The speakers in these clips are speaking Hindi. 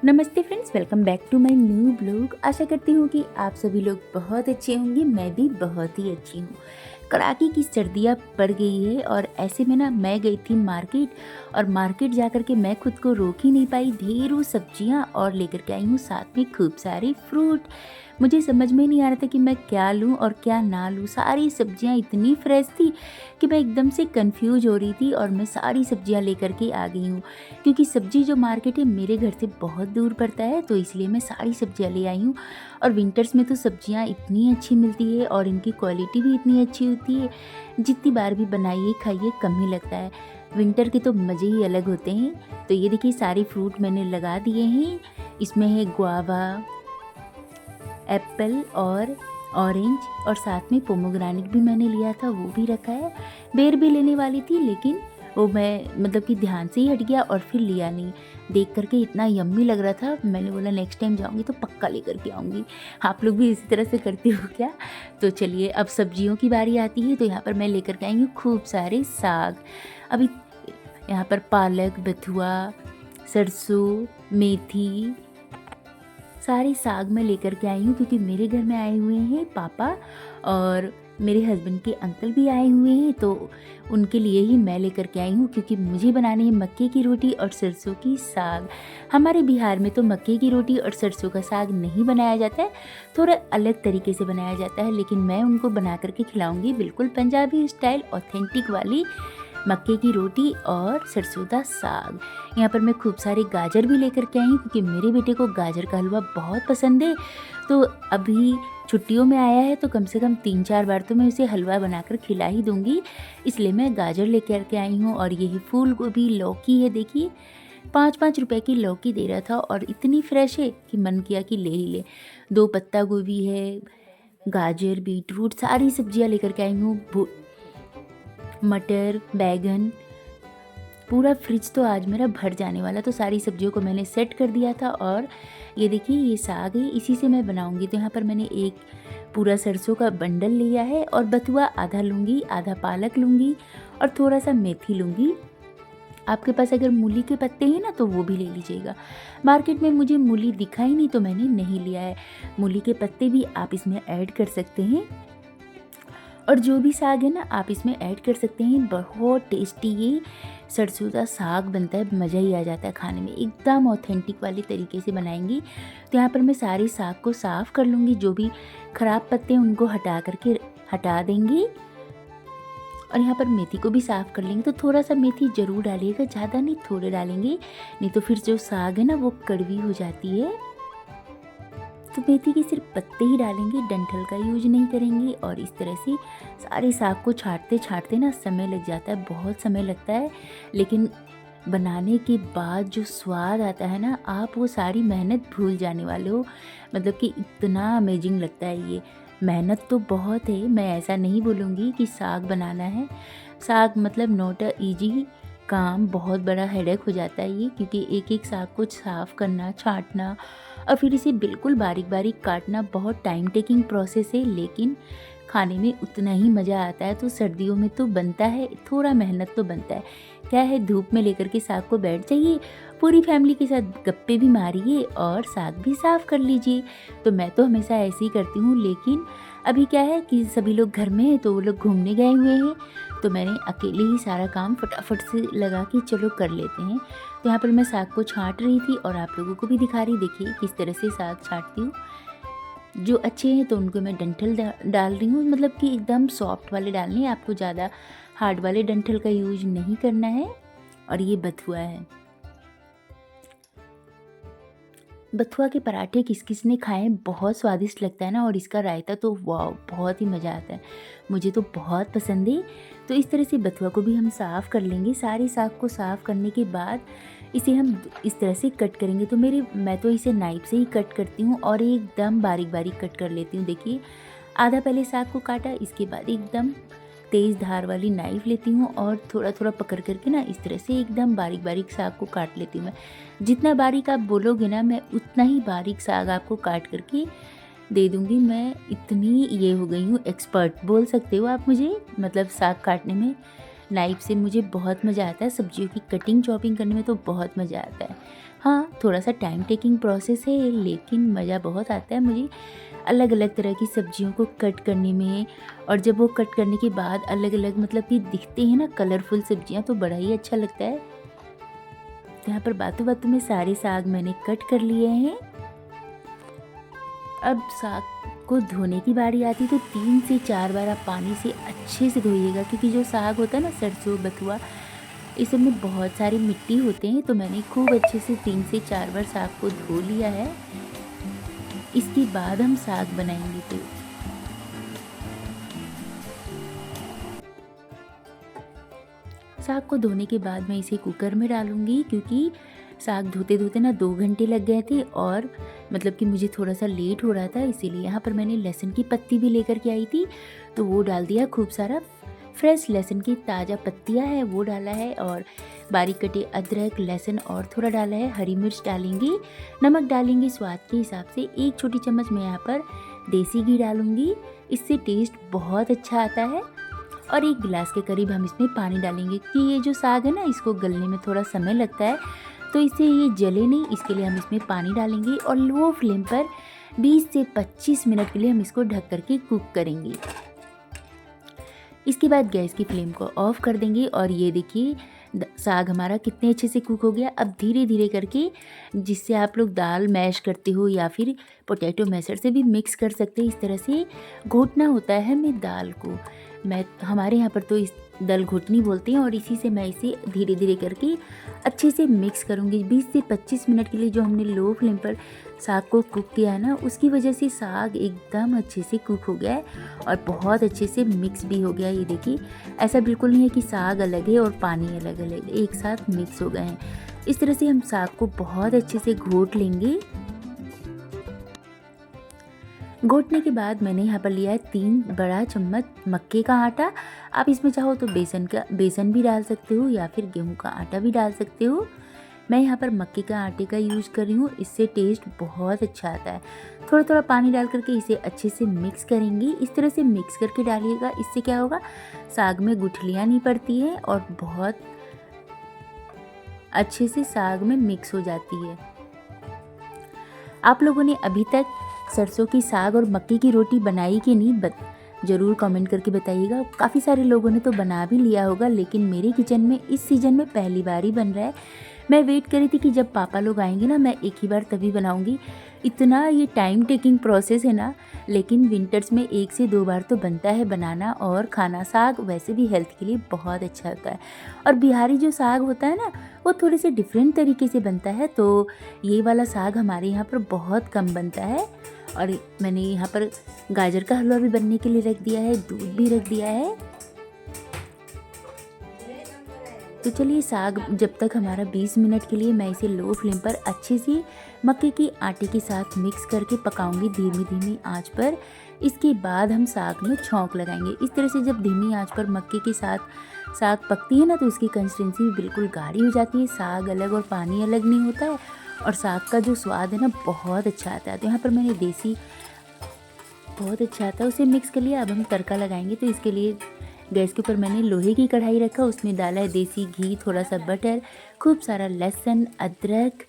नमस्ते friends, welcome back to my new blog. आशा करती हूँ कि आप सभी लोग बहुत अच्छे होंगे। मैं भी बहुत ही अच्छी हूँ। कड़ाके की सर्दियाँ पड़ गई है और ऐसे में ना मैं गई थी मार्केट और मार्केट जा कर के मैं खुद को रोक ही नहीं पाई। ढेरों सब्जियाँ और लेकर के आई हूँ, साथ में खूब सारे फ्रूट। मुझे समझ में नहीं आ रहा था कि मैं क्या लूँ और क्या ना लूँ। सारी सब्जियाँ इतनी फ्रेश थी कि मैं एकदम से कंफ्यूज हो रही थी और मैं सारी सब्जियाँ लेकर के आ गई हूँ, क्योंकि सब्जी जो मार्केट है मेरे घर से बहुत दूर पड़ता है, तो इसलिए मैं सारी सब्जियाँ ले आई हूँ। और विंटर्स में तो सब्जियाँ इतनी अच्छी मिलती है और इनकी क्वालिटी भी इतनी अच्छी होती है, जितनी बार भी बनाइए खाइए कम ही लगता है। विंटर के तो मज़े ही अलग होते हैं। तो ये देखिए सारे फ्रूट मैंने लगा दिए हैं। इसमें है गुआवा, एप्पल और ऑरेंज, और साथ में पोमोग्रेनेट भी मैंने लिया था, वो भी रखा है। बेर भी लेने वाली थी लेकिन वो मैं मतलब कि ध्यान से ही हट गया और फिर लिया नहीं। देख करके इतना यम्मी लग रहा था, मैंने बोला नेक्स्ट टाइम जाऊंगी तो पक्का लेकर के आऊँगी। आप लोग भी इसी तरह से करते हो क्या? तो चलिए अब सब्जियों की बारी आती है। तो यहाँ पर मैं लेकर के आई हूँ खूब सारे साग। अभी यहाँ पर पालक, बथुआ, सरसों, मेथी, सारे साग मैं लेकर के आई हूँ, क्योंकि मेरे घर में आए हुए हैं पापा और मेरे हस्बैंड के अंकल भी आए हुए हैं, तो उनके लिए ही मैं लेकर के आई हूँ, क्योंकि मुझे बनानी है मक्के की रोटी और सरसों की साग। हमारे बिहार में तो मक्के की रोटी और सरसों का साग नहीं बनाया जाता है, थोड़ा अलग तरीके से बनाया जाता है, लेकिन मैं उनको बना करके खिलाऊंगी बिल्कुल पंजाबी स्टाइल ऑथेंटिक वाली मक्के की रोटी और सरसों का साग। यहाँ पर मैं खूब सारे गाजर भी लेकर के आई हूँ, क्योंकि मेरे बेटे को गाजर का हलवा बहुत पसंद है। तो अभी छुट्टियों में आया है तो कम से कम 3-4 बार तो मैं उसे हलवा बनाकर खिला ही दूँगी, इसलिए मैं गाजर लेकर के आई हूँ। और यही फूल गोभी, लौकी है, देखिए 5-5 रुपए की लौकी दे रहा था और इतनी फ्रेश है कि मन किया कि ले ही ले। 2 पत्ता गोभी है, गाजर, बीटरूट, सारी सब्जियाँ लेकर के आई हूँ। मटर, बैंगन, पूरा फ्रिज तो आज मेरा भर जाने वाला। तो सारी सब्जियों को मैंने सेट कर दिया था। और ये देखिए ये साग है, इसी से मैं बनाऊंगी। तो यहाँ पर मैंने एक पूरा सरसों का बंडल लिया है और बथुआ आधा लूँगी, आधा पालक लूँगी और थोड़ा सा मेथी लूँगी। आपके पास अगर मूली के पत्ते हैं ना तो वो भी ले लीजिएगा। मार्केट में मुझे मूली दिखा ही नहीं तो मैंने नहीं लिया है। मूली के पत्ते भी आप इसमें ऐड कर सकते हैं और जो भी साग है ना आप इसमें ऐड कर सकते हैं। बहुत टेस्टी ये सरसों का साग बनता है, मज़ा ही आ जाता है खाने में। एकदम ऑथेंटिक वाले तरीके से बनाएंगी। तो यहाँ पर मैं सारे साग को साफ़ कर लूँगी, जो भी ख़राब पत्ते हैं उनको हटा देंगी। और यहाँ पर मेथी को भी साफ़ कर लेंगे। तो थोड़ा सा मेथी ज़रूर डालिएगा, ज़्यादा नहीं, थोड़े डालेंगे, नहीं तो फिर जो साग है ना वो कड़वी हो जाती है। तो मेथी के सिर्फ पत्ते ही डालेंगे, डंठल का यूज नहीं करेंगे। और इस तरह से सारे साग को छाँटते छाँटते ना समय लग जाता है, बहुत समय लगता है, लेकिन बनाने के बाद जो स्वाद आता है ना, आप वो सारी मेहनत भूल जाने वाले हो। मतलब कि इतना अमेजिंग लगता है ये। मेहनत तो बहुत है, मैं ऐसा नहीं बोलूँगी कि साग बनाना है। साग मतलब नॉट अ ईजी काम, बहुत बड़ा हेडेक हो जाता है ये, क्योंकि एक एक साग को साफ़ करना, छाँटना और फिर इसे बिल्कुल बारीक बारीक काटना बहुत टाइम टेकिंग प्रोसेस है, लेकिन खाने में उतना ही मज़ा आता है। तो सर्दियों में तो बनता है, थोड़ा मेहनत तो बनता है। क्या है, धूप में लेकर के साग को बैठ जाइए, पूरी फैमिली के साथ गप्पे भी मारिए और साग भी साफ़ कर लीजिए। तो मैं तो हमेशा ऐसे ही करती हूँ, लेकिन अभी क्या है कि सभी लोग घर में हैं तो वो लोग घूमने गए हुए हैं, तो मैंने अकेले ही सारा काम फटाफट से लगा कि चलो कर लेते हैं। तो यहाँ पर मैं साग को छाँट रही थी और आप लोगों को भी दिखा रही, देखिए किस तरह से साग छाँटती हूँ। जो अच्छे हैं तो उनको मैं डंठल डाल रही हूँ, मतलब कि एकदम सॉफ्ट वाले डालने हैं, आपको ज़्यादा हार्ड वाले डंठल का यूज नहीं करना है। और ये बथुआ है। बथुआ के पराठे किस किस ने खाए हैं, बहुत स्वादिष्ट लगता है ना। और इसका रायता तो वाह, बहुत ही मज़ा आता है, मुझे तो बहुत पसंद है। तो इस तरह से बथुआ को भी हम साफ़ कर लेंगे। सारे साग को साफ़ करने के बाद इसे हम इस तरह से कट करेंगे। तो मैं तो इसे नाइफ से ही कट करती हूँ और एकदम बारीक बारीक कट कर लेती हूँ। देखिए आधा पहले साग को काटा, इसके बाद एकदम तेज़ धार वाली नाइफ़ लेती हूँ और थोड़ा थोड़ा पकड़ करके ना इस तरह से एकदम बारीक बारीक साग को काट लेती हूँ। मैं जितना बारीक आप बोलोगे ना, मैं उतना ही बारीक साग आपको काट करके दे दूँगी। मैं इतनी ये हो गई हूँ एक्सपर्ट, बोल सकते हो आप मुझे, मतलब साग काटने में। नाइफ से मुझे बहुत मज़ा आता है, सब्जियों की कटिंग चॉपिंग करने में तो बहुत मज़ा आता है। हाँ, थोड़ा-सा टाइम टेकिंग प्रोसेस है लेकिन मज़ा बहुत आता है मुझे अलग-अलग तरह की सब्जियों को कट करने में। और जब वो कट करने के बाद अलग-अलग मतलब कि दिखते हैं ना कलरफुल सब्जियाँ, तो बड़ा ही अच्छा लगता है। तो यहाँ पर बातों-बातों में सारे साग मैंने कट कर लिए हैं। अब साग को धोने की बारी आती है तो 3 से 4 बार आप पानी से अच्छे से धोइएगा, क्योंकि जो साग होता है ना सरसों, बथुआ, इस सब में बहुत सारी मिट्टी होते हैं। तो मैंने खूब अच्छे से 3 से 4 बार साग को धो लिया है। इसके बाद हम साग बनाएंगे। तो साग को धोने के बाद मैं इसे कुकर में डालूंगी, क्योंकि साग धोते धोते ना 2 घंटे लग गए थे और मतलब कि मुझे थोड़ा सा लेट हो रहा था, इसीलिए यहाँ पर मैंने लहसुन की पत्ती भी लेकर के आई थी, तो वो डाल दिया। खूब सारा फ्रेश लहसुन की ताज़ा पत्तियाँ है वो डाला है, और बारीक कटे अदरक, लहसुन और थोड़ा डाला है। हरी मिर्च डालेंगे, नमक डालेंगे स्वाद के हिसाब से। 1 छोटी चम्मच मैं यहाँ पर देसी घी डालूंगी, इससे टेस्ट बहुत अच्छा आता है। और 1 गिलास के करीब हम इसमें पानी डालेंगे, कि ये जो साग है ना इसको गलने में थोड़ा समय लगता है, तो इससे ये जले नहीं, इसके लिए हम इसमें पानी डालेंगे और लो फ्लेम पर 20 से 25 मिनट के लिए हम इसको ढक करके कुक करेंगे। इसके बाद गैस की फ्लेम को ऑफ कर देंगे और ये देखिए साग हमारा कितने अच्छे से कुक हो गया। अब धीरे धीरे करके, जिससे आप लोग दाल मैश करते हो या फिर पोटैटो मैशर से भी मिक्स कर सकते हैं, इस तरह से घोटना होता है हमें दाल को। हमारे यहाँ पर तो इस दल घुटनी बोलते हैं, और इसी से मैं इसे धीरे धीरे करके अच्छे से मिक्स करूँगी 20 से 25 मिनट के लिए। जो हमने लो फ्लेम पर साग को कुक किया है ना, उसकी वजह से साग एकदम अच्छे से कुक हो गया है और बहुत अच्छे से मिक्स भी हो गया है। ये देखिए, ऐसा बिल्कुल नहीं है कि साग अलग है और पानी अलग अलग, एक साथ मिक्स हो गए हैं। इस तरह से हम साग को बहुत अच्छे से घोट लेंगे। घोटने के बाद मैंने यहाँ पर लिया है 3 बड़ा चम्मच मक्के का आटा। आप इसमें चाहो तो बेसन भी डाल सकते हो या फिर गेहूं का आटा भी डाल सकते हो। मैं यहाँ पर मक्के का आटे का यूज़ कर रही हूँ, इससे टेस्ट बहुत अच्छा आता है। थोड़ा थोड़ा पानी डाल करके इसे अच्छे से मिक्स करेंगे। इस तरह से मिक्स करके डालिएगा, इससे क्या होगा, साग में गुठलियाँ नहीं पड़ती है और बहुत अच्छे से साग में मिक्स हो जाती है। आप लोगों ने अभी तक सरसों की साग और मक्के की रोटी बनाई कि नहीं, ज़रूर कमेंट करके बताइएगा। काफ़ी सारे लोगों ने तो बना भी लिया होगा, लेकिन मेरे किचन में इस सीज़न में पहली बार ही बन रहा है। मैं वेट करी थी कि जब पापा लोग आएंगे ना, मैं एक ही बार तभी बनाऊंगी। इतना ये टाइम टेकिंग प्रोसेस है ना, लेकिन विंटर्स में 1 से 2 बार तो बनता है बनाना और खाना। साग वैसे भी हेल्थ के लिए बहुत अच्छा होता है, और बिहारी जो साग होता है ना, वो थोड़े से डिफरेंट तरीके से बनता है। तो ये वाला साग हमारे यहाँ पर बहुत कम बनता है। और मैंने यहाँ पर गाजर का हलवा भी बनने के लिए रख दिया है, दूध भी रख दिया है। तो चलिए, साग जब तक हमारा 20 मिनट के लिए मैं इसे लो फ्लेम पर अच्छे से मक्के के आटे के साथ मिक्स करके पकाऊंगी धीमी धीमी आंच पर। इसके बाद हम साग में छौंक लगाएंगे। इस तरह से जब धीमी आंच पर मक्के के साथ साग पकती है ना, तो इसकी कंसिस्टेंसी बिल्कुल गाढ़ी हो जाती है। साग अलग और पानी अलग नहीं होता है, और साग का जो स्वाद है ना बहुत अच्छा आता है। तो यहाँ पर मैंने देसी बहुत अच्छा आता है उसे मिक्स कर लिया। अब हम तड़का लगाएंगे, तो इसके लिए गैस के ऊपर मैंने लोहे की कढ़ाई रखा, उसमें डाला है देसी घी, थोड़ा सा बटर, खूब सारा लहसुन, अदरक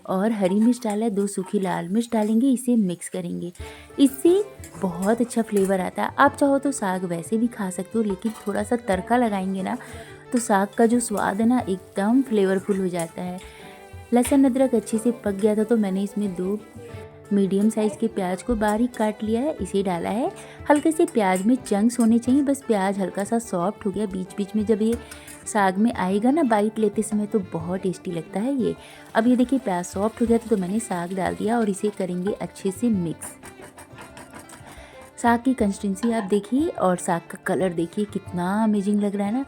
और हरी मिर्च डाला है, 2 सूखी लाल मिर्च डालेंगे। इसे मिक्स करेंगे, इससे बहुत अच्छा फ्लेवर आता है। आप चाहो तो साग वैसे भी खा सकते हो, लेकिन थोड़ा सा तड़का लगाएंगे ना, तो साग का जो स्वाद है ना एकदम फ्लेवरफुल हो जाता है। लहसुन अदरक अच्छे से पक गया था, तो मैंने इसमें 2 मीडियम साइज़ के प्याज को बारीक काट लिया है, इसे डाला है। हल्के से प्याज में चंक्स होने चाहिए, बस प्याज हल्का सा सॉफ्ट हो गया। बीच बीच में जब ये साग में आएगा ना बाइट लेते समय, तो बहुत टेस्टी लगता है ये। अब ये देखिए प्याज सॉफ्ट हो गया था, तो मैंने साग डाल दिया और इसे करेंगे अच्छे से मिक्स। साग की कंसिस्टेंसी आप देखिए और साग का कलर देखिए, कितना अमेजिंग लग रहा है ना।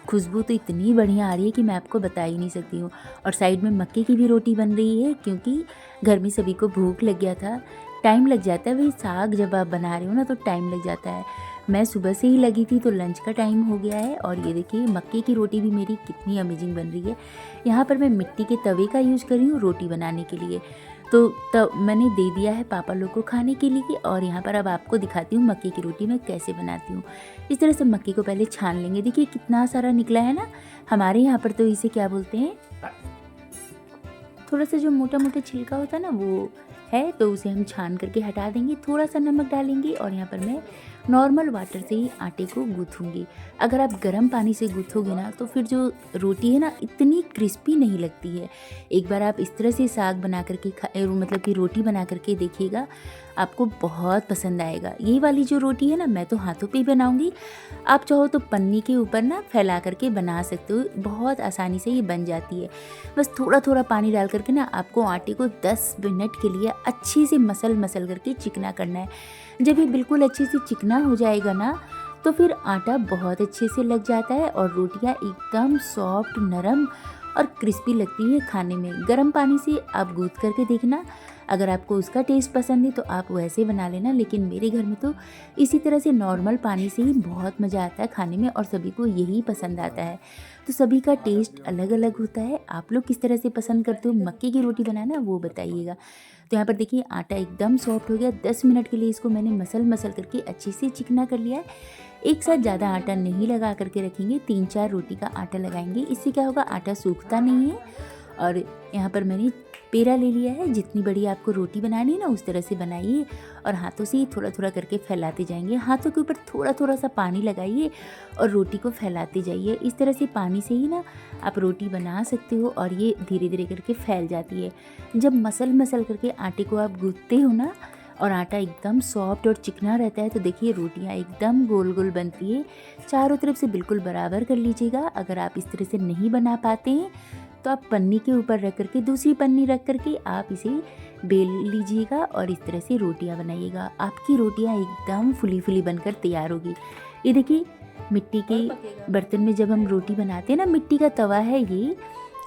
खुशबू तो इतनी बढ़िया आ रही है कि मैं आपको बता ही नहीं सकती हूँ। और साइड में मक्के की भी रोटी बन रही है, क्योंकि घर में सभी को भूख लग गया था। टाइम लग जाता है, वही साग जब आप बना रहे हो ना तो टाइम लग जाता है। मैं सुबह से ही लगी थी, तो लंच का टाइम हो गया है। और ये देखिए मक्के की रोटी भी मेरी कितनी अमेजिंग बन रही है। यहाँ पर मैं मिट्टी के तवे का यूज़ कर रही हूँ रोटी बनाने के लिए। तो तब मैंने दे दिया है पापा लोग को खाने के लिए। और यहाँ पर अब आपको दिखाती हूँ मक्के की रोटी मैं कैसे बनाती हूँ। इस तरह से मक्के को पहले छान लेंगे। देखिए कितना सारा निकला है ना। हमारे यहाँ पर तो इसे क्या बोलते हैं, थोड़ा सा जो मोटा मोटा छिलका होता है ना वो है, तो उसे हम छान करके हटा देंगे। थोड़ा सा नमक डालेंगे और यहाँ पर मैं नॉर्मल वाटर से ही आटे को गूँथूँगी। अगर आप गर्म पानी से गूँथोगे ना तो फिर जो रोटी है ना इतनी क्रिस्पी नहीं लगती है। एक बार आप इस तरह से साग बना करके मतलब कि रोटी बना करके देखिएगा, आपको बहुत पसंद आएगा। ये वाली जो रोटी है ना मैं तो हाथों पे ही बनाऊँगी, आप चाहो तो पन्नी के ऊपर ना फैला करके बना सकते हो, बहुत आसानी से ये बन जाती है। बस थोड़ा थोड़ा पानी डाल करके ना आपको आटे को 10 मिनट के लिए अच्छे से मसल करके चिकना करना है। जब ये बिल्कुल अच्छे से चिकना हो जाएगा ना तो फिर आटा बहुत अच्छे से लग जाता है और रोटियां एकदम सॉफ्ट, नरम और क्रिस्पी लगती है खाने में। गर्म पानी से आप गूँथ करके देखना, अगर आपको उसका टेस्ट पसंद है तो आप वैसे बना लेना, लेकिन मेरे घर में तो इसी तरह से नॉर्मल पानी से ही बहुत मज़ा आता है खाने में और सभी को यही पसंद आता है। तो सभी का टेस्ट अलग अलग होता है। आप लोग किस तरह से पसंद करते हो मक्के की रोटी बनाना वो बताइएगा। तो यहाँ पर देखिए आटा एकदम सॉफ्ट हो गया। 10 मिनट के लिए इसको मैंने मसल करके अच्छे से चिकना कर लिया है। एक साथ ज़्यादा आटा नहीं लगा करके रखेंगे, 3-4 रोटी का आटा लगाएंगे। इससे क्या होगा, आटा सूखता नहीं है। और यहाँ पर मैंने पेड़ा ले लिया है। जितनी बड़ी आपको रोटी बनानी है ना उस तरह से बनाइए और हाथों से ही थोड़ा थोड़ा करके फैलाते जाएंगे। हाथों के ऊपर थोड़ा थोड़ा सा पानी लगाइए और रोटी को फैलाते जाइए। इस तरह से पानी से ही ना आप रोटी बना सकते हो और ये धीरे धीरे करके फैल जाती है। जब मसल करके आटे को आप गूँथते हो ना और आटा एकदम सॉफ्ट और चिकना रहता है तो देखिए रोटियां एकदम गोल गोल बनती है। चारों तरफ से बिल्कुल बराबर कर लीजिएगा। अगर आप इस तरह से नहीं बना पाते हैं तो आप पन्नी के ऊपर रख करके, दूसरी पन्नी रख करके आप इसे बेल लीजिएगा और इस तरह से रोटियां बनाइएगा। आपकी रोटियां एकदम फुली फुली बनकर तैयार होगी। ये देखिए मिट्टी के बर्तन में जब हम रोटी बनाते हैं ना, मिट्टी का तवा है ये,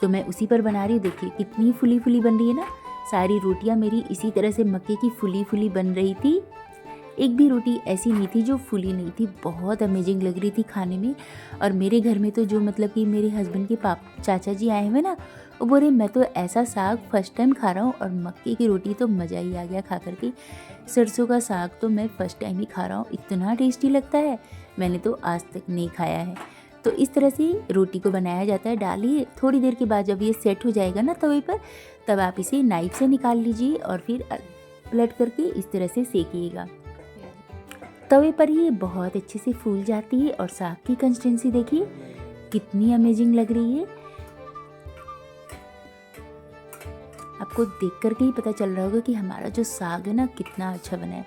तो मैं उसी पर बना रही हूँ। देखिए कितनी फुली फुली बन रही है ना। सारी रोटियां मेरी इसी तरह से मक्के की फुली फुली बन रही थी। एक भी रोटी ऐसी नहीं थी जो फुली नहीं थी। बहुत अमेजिंग लग रही थी खाने में। और मेरे घर में तो जो मतलब कि मेरे हस्बैंड के चाचा जी आए हुए ना, वो बोल रहे मैं तो ऐसा साग फर्स्ट टाइम खा रहा हूँ और मक्के की रोटी तो मज़ा ही आ गया खा करके। सरसों का साग तो मैं फर्स्ट टाइम ही खा रहा हूँ, इतना टेस्टी लगता है, मैंने तो आज तक नहीं खाया है। तो इस तरह से रोटी को बनाया जाता है। डालिए, थोड़ी देर के बाद जब ये सेट हो जाएगा ना तवे पर, तब आप इसे नाइफ से निकाल लीजिए और फिर पलट करके इस तरह से सेकिएगा। तवे पर ये बहुत अच्छे से फूल जाती है और साग की कंसिस्टेंसी देखिए कितनी अमेजिंग लग रही है। आपको देख करके ही पता चल रहा होगा कि हमारा जो साग है ना कितना अच्छा बना है।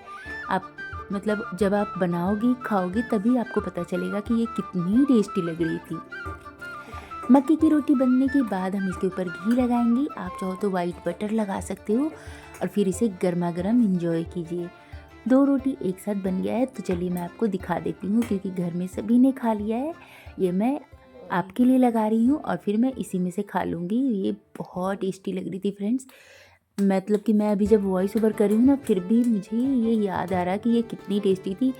आप मतलब जब आप बनाओगी खाओगी तभी आपको पता चलेगा कि ये कितनी टेस्टी लग रही थी। मक्के की रोटी बनने के बाद हम इसके ऊपर घी लगाएंगे। आप चाहो तो वाइट बटर लगा सकते हो और फिर इसे गर्मा गर्म इंजॉय कीजिए। 2 रोटी एक साथ बन गया है, तो चलिए मैं आपको दिखा देती हूँ क्योंकि घर में सभी ने खा लिया है। ये मैं आपके लिए लगा रही हूँ और फिर मैं इसी में से खा लूँगी। ये बहुत टेस्टी लग रही थी फ्रेंड्स। मतलब कि मैं अभी जब वॉइस ओवर कर रही हूँ ना फिर भी मुझे ये याद आ रहा कि ये कितनी टेस्टी थी।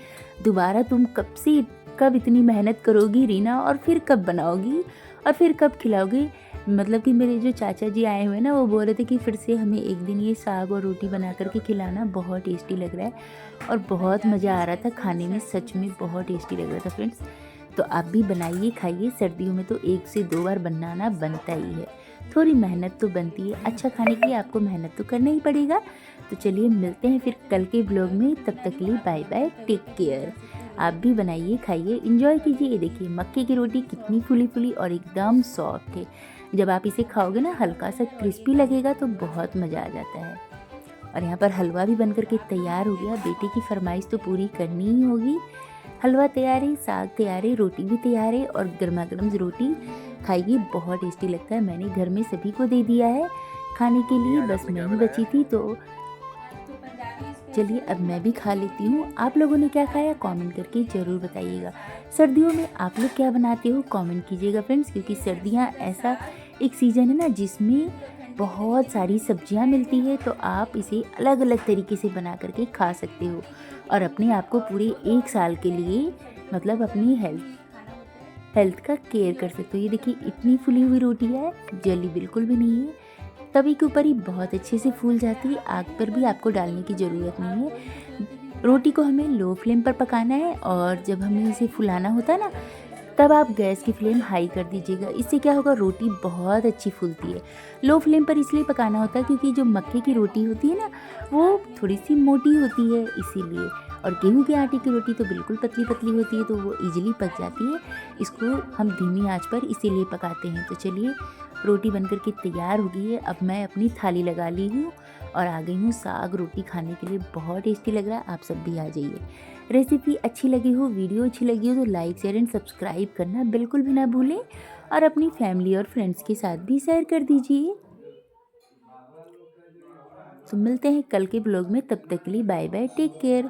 दोबारा तुम कब इतनी मेहनत करोगी रीना, और फिर कब बनाओगी और फिर कब खिलाओगी। मतलब कि मेरे जो चाचा जी आए हुए हैं ना, वो बोल रहे थे कि फिर से हमें एक दिन ये साग और रोटी बना करके खिलाना, बहुत टेस्टी लग रहा है और बहुत मज़ा आ रहा था खाने में। सच में बहुत टेस्टी लग रहा था फ्रेंड्स। तो आप भी बनाइए खाइए। सर्दियों में तो 1 से 2 बार बनाना बनता ही है। थोड़ी मेहनत तो बनती है, अच्छा खाने के लिए आपको मेहनत तो करना ही पड़ेगा। तो चलिए मिलते हैं फिर कल के ब्लॉग में, तब तक के लिए बाय बाय, टेक केयर। आप भी बनाइए खाइए एंजॉय कीजिए। ये देखिए मक्के की रोटी कितनी फुली फुली और एकदम सॉफ्ट है। जब आप इसे खाओगे ना हल्का सा क्रिस्पी लगेगा तो बहुत मज़ा आ जाता है। और यहाँ पर हलवा भी बन करके तैयार हो गया। बेटे की फरमाइश तो पूरी करनी ही होगी। हलवा तैयार है, साग तैयार है, रोटी भी तैयार है और गर्मा गर्म रोटी खाइए, बहुत टेस्टी लगता है। मैंने घर में सभी को दे दिया है खाने के लिए, बस मैं ही बची थी। तो चलिए अब मैं भी खा लेती हूँ। आप लोगों ने क्या खाया कमेंट करके ज़रूर बताइएगा। सर्दियों में आप लोग क्या बनाते हो कमेंट कीजिएगा फ्रेंड्स, क्योंकि सर्दियाँ ऐसा एक सीज़न है ना जिसमें बहुत सारी सब्जियां मिलती है। तो आप इसे अलग अलग तरीके से बना करके खा सकते हो और अपने आप को पूरे 1 साल के लिए मतलब अपनी हेल्थ का केयर कर सकते हो। ये देखिए इतनी फुली हुई रोटी है, जली बिल्कुल भी नहीं है। तवे के ऊपर ही बहुत अच्छे से फूल जाती है। आग पर भी आपको डालने की ज़रूरत नहीं है। रोटी को हमें लो फ्लेम पर पकाना है और जब हमें इसे फुलाना होता है ना तब आप गैस की फ्लेम हाई कर दीजिएगा। इससे क्या होगा, रोटी बहुत अच्छी फूलती है। लो फ्लेम पर इसलिए पकाना होता है क्योंकि जो मक्के की रोटी होती है ना, वो थोड़ी सी मोटी होती है इसीलिए, और गेहूं के आटे की रोटी तो बिल्कुल पतली पतली होती है, तो वो इजीली पक जाती है। इसको हम धीमी आंच पर इसीलिए पकाते हैं। तो चलिए, रोटी बनकर के तैयार हो गई है। अब मैं अपनी थाली लगा ली हूँ और आ गई हूँ साग रोटी खाने के लिए। बहुत टेस्टी लग रहा है, आप सब भी आ जाइए। रेसिपी अच्छी लगी हो, वीडियो अच्छी लगी हो तो लाइक शेयर एंड सब्सक्राइब करना बिल्कुल भी ना भूलें, और अपनी फैमिली और फ्रेंड्स के साथ भी शेयर कर दीजिए। तो मिलते हैं कल के ब्लॉग में, तब तक के लिए बाय बाय, टेक केयर।